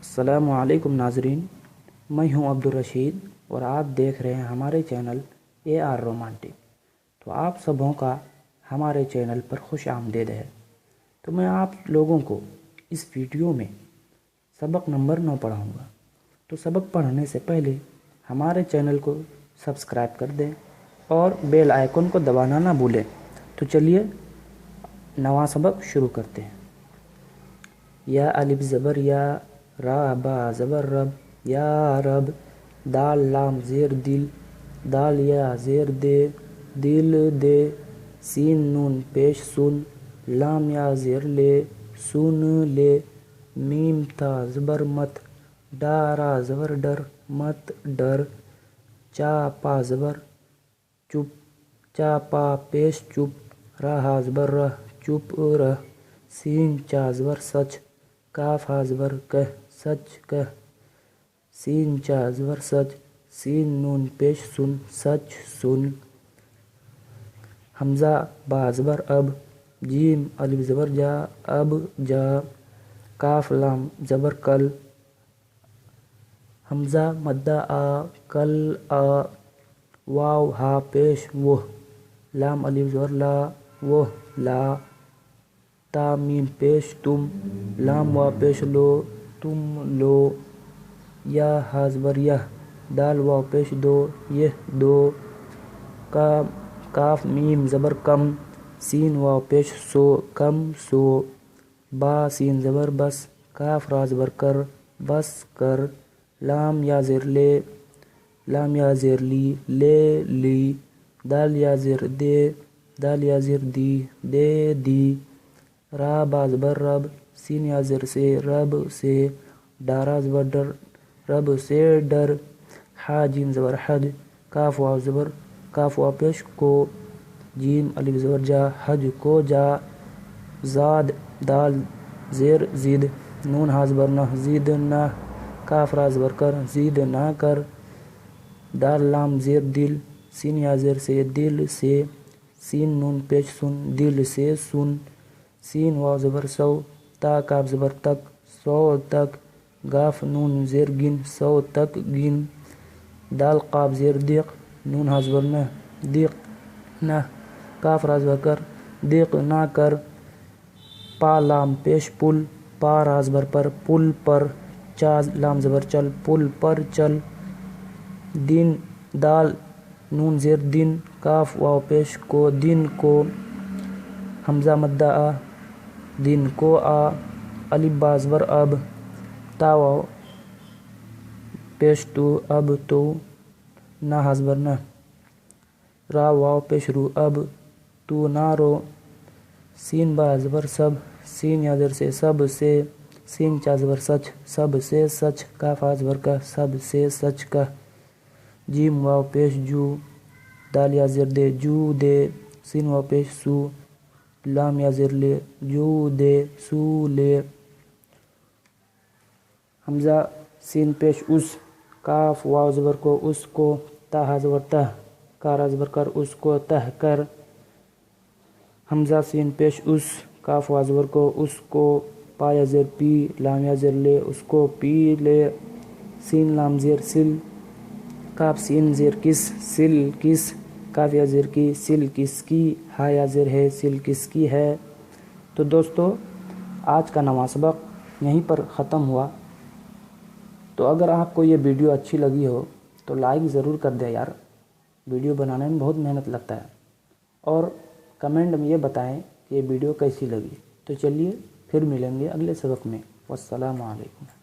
अस्सलामु अलैकुम नाज़रीन, मैं हूं अब्दुर रशीद और आप देख रहे हैं हमारे चैनल AR रोमांटिक। तो आप सबों का हमारे चैनल पर खुश आमदीद है। तो मैं आप लोगों को इस वीडियो में सबक नंबर 9 पढ़ाऊँगा। तो सबक पढ़ने से पहले हमारे चैनल को सब्सक्राइब कर दें और बेल आइकन को दबाना ना भूलें। तो चलिए नवा सबक शुरू करते हैं। या अलिफ ज़बर या, रा बा ज़बर रब, या रब, दाल लाम ज़ेर दिल, दाल या ज़ेर दे, दिल दे, सीन नून पेश सुन, लाम या ज़ेर ले, सुन ले, मीम था ज़बर मत, डारा ज़बर डर, मत डर, चा पा ज़बर चुप, चा पा पेश चुप, रहा ज़बर रह, चुप रह, सीन चा ज़बर सच, काफ हा ज़बर कह, सच कह, सीन चा ज़बर सच, सीन नून पेश सुन, सच सुन, हमज़ा बा ज़बर अब, जीम अलिफ ज़बर जा, अब जा, काफ लाम ज़बर कल, हमज़ा मद्दा आ, कल आ, वाव हा पेश वह, लाम अलिफ ज़बर ला, वह ला, ता मीम पेश तुम, लाम वा पेश लो, तुम लो, या हा ज़बर यह, दाल वाव पेश दो, यह दो, काफ मीम ज़बर कम, सीन वाव पेश सो, कम सो, बा सीन ज़बर बस, काफ रा ज़बर कर, बस कर, लाम या ज़ेर ले, लाम या ज़ेर ली, ले ली, दाल या ज़ेर दे, दाल या ज़ेर दी, दे दी, रा बा ज़बर रब, सीन या ज़ेर से, रब से, डारा ज़बर डर, रब से डर, हा जीम ज़बर हज, काफ वाव ज़बर, काफ वाव पेश को, जीम अलिफ ज़बर जा, हज को जा, ज़ाद दाल ज़ेर ज़िद, नून हा ज़बर नह, ज़िद नह, काफ रा ज़बर कर, ज़िद ना कर, दाल लाम ज़ेर दिल, सीन या ज़ेर से, दिल से, सीन नून पेश सुन, दिल से सुन, सीन वाव ज़बर सौ, ता काफ ज़बर तक, सौ तक, गाफ नून ज़ेर गिन, सौ तक गिन, दाल काफ ज़ेर दिक, नून हा ज़बर न, दिक न, काफ रा ज़बर कर, दिक ना कर, पा लाम पेश पुल, पा रा ज़बर पर, पुल पर, चा लाम ज़बर चल, पुल पर चल, दिन दाल नून ज़ेर दिन, काफ वाव पेश को, दिन को, हमज़ा मद्दा आ, दिन को आ, अलिफ बा ज़बर अब, ता वाव पेश तू, अब तो, ना हा ज़बर न, रा वाव पेश रू, अब तू ना रो, सीन बा ज़बर सब, सीन या ज़ेर से, सब से, सीन चा ज़बर सच, सब से सच, काफ हा ज़बर का, सब से सच का, जीम वाव पेश जू, दाल या ज़ेर दे, जू दे, सीन वाव पेश सू, लाम या ज़ेर ले, जू दे, सू ले, हमज़ा सीन पेश उस, काफ वाव ज़बर को, उसको, ता हा ज़बर तह, कारा ज़बर कर, उसको तह कर, हमज़ा सीन पेश उस, काफ वाव ज़बर को, उसको, पा या ज़ेर पी, लाम या ज़ेर ले, उसको पी ले, सीन लाम ज़ेर सिल, काफ सीन ज़ेर किस, सिल किस, काफ या ज़ेर की, सिल किसकी, हा या ज़ेर है, सिल किसकी है। तो दोस्तों आज का नवा सबक यहीं पर ख़त्म हुआ। तो अगर आपको ये वीडियो अच्छी लगी हो तो लाइक ज़रूर कर दें यार, वीडियो बनाने में बहुत मेहनत लगता है, और कमेंट में ये बताएं कि ये वीडियो कैसी लगी। तो चलिए फिर मिलेंगे अगले सबक में। वस्सलामु अलैकुम।